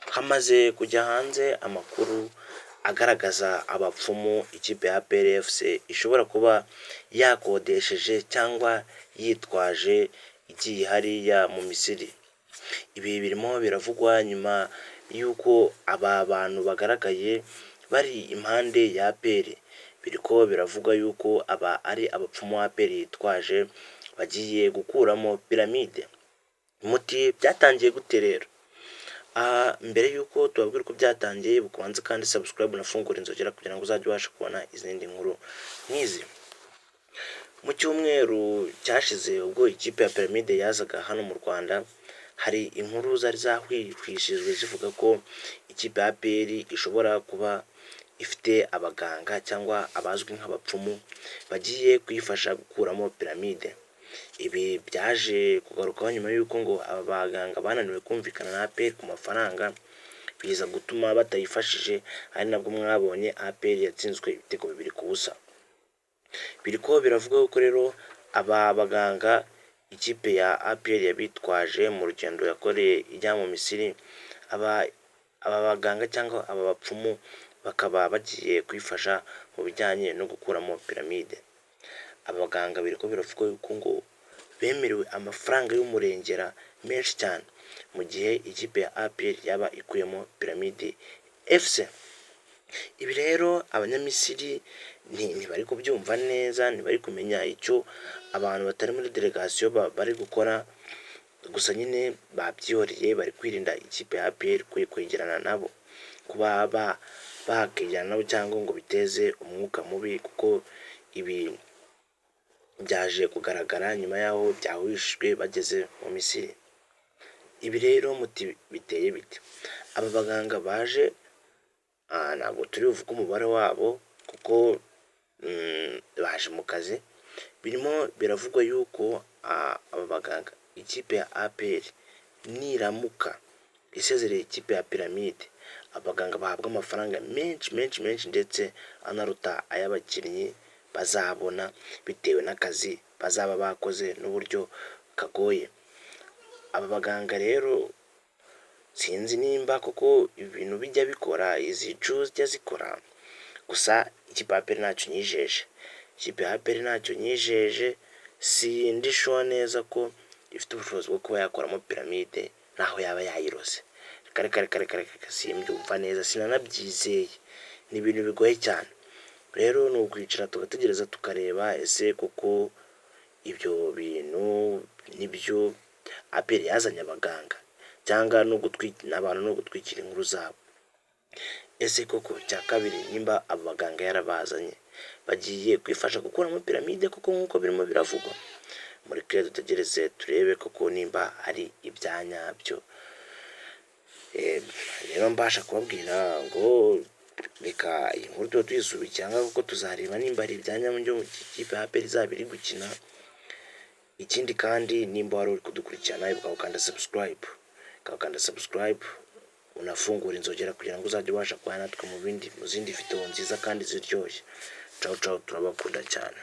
Hamaze kujya hanze amakuru agaragaza abapfumu ikipe ya APR FC ishobora kuba yakodesheje cyangwa yitwaje igiye hariya mu Misiri. Ibi birimo biravugwa nyuma y'uko aba bantu bagaragaye bari impande ya APR. Biriko biravugwa yuko aba ari abapfumu APR yitwaje bagiye gukuramo piramide. Muti byatangiye gute rero? Mbere y'uko tubabwira uko byatangiye bukubanza kandi subscribe unafungura inzogera kugira ngo uzajye ubasha kubona izindi nkuru nk'izi. Mu cyumweru cyashize ubwo ikipe ya piramide yazaga hano mu Rwanda, hari inkuru zari zahwihwishijwe zivuga ko ikipe ya APR ishobora kuba ifite abaganga cyangwa abazwi nk'abapfumu bagiye kuyifasha gukuramo piramide. Ibi byaje kugarukaho nyuma y'uko ngo aba baganga bananiwe kumvikana na APR ku mafaranga, biza gutuma batayifashije, ari nabwo mwabonye APR yatsinzwe ibitego 2-0. Biriko biravuga ko rero aba baganga ikipe ya APR yabitwaje mu rugendo yakoreye ijya mu Misiri, aba baganga cyangwa aba bapfumu bakaba bagiye kwifasha mu bijyanye no gukuramo piramide. Abaganga biriko biravuga yuko ngo bemerewe amafaranga y'umurengera menshi cyane mu gihe ikipe ya APR yaba ikuyemo piramide FC. Ibi rero abanyamisiri ntibari kubyumva neza, ntibari kumenya icyo abantu batari muri delegation bari gukora, gusa nyine babyihoreye, bari kwirinda ikipe ya APR kwegerana nabo, kuba bakegerana nabo cyangwa ngo biteze umwuka mubi, kuko ibi byaje kugaragara nyuma yaho byahwishijwe bageze mu Misiri. Ibi rero muti biteye bite? Aba baganga baje ntabwo turi buvuge umubare wabo kuko baje mu kazi. Birimo biravugwa yuko aba baganga ikipe ya APR niramuka isezereye ikipe ya piramide, abaganga bahabwa amafaranga menshi ndetse anaruta ay'abakinnyi bazabona bitewe n'akazi bazaba bakoze n'uburyo kagoye. Aba baganga rero sinzi nimba kuko ibintu bijya bikora, izi juice zijya zikora, gusa ikipe ya APR ntacyo nyijeje. Ikipe ya APR ntacyo nyijeje, sindi sure neza ko ifite ubushobozi bwo kuba yakoramo piramide naho yaba yayirose. Reka simbyumva neza, sinanabyizeye, ni ibintu bigoye cyane. Rero ni ukwicara tugategereza tukareba ese kuko ibyo bintu nibyo APR yazanye abaganga cyangwa no abantu no gutwikira inkuru zabo. Ese koko cya kabiri, nimba abo baganga yarabazanye bagiye kwifasha gukuramo piramide koko nk'uko birimo biravugwa? Muri kire dutegereze turebe koko nimba ari ibyanyabyo. Rero mbasha kubabwira ngo reka iyi nkuru tuba tuyisubikira kuko tuzareba nimba ari ibyanyabyo mu kipe ya APR izaba iri gukina. Ikindi kandi nimba wari uri kudukurikirana ibuka gukanda subscribe unafungura inzogera kugira ngo uzajye ubasha kubana natwe mu zindi video nziza kandi ziryoshye. Ciao turabakunda cyane.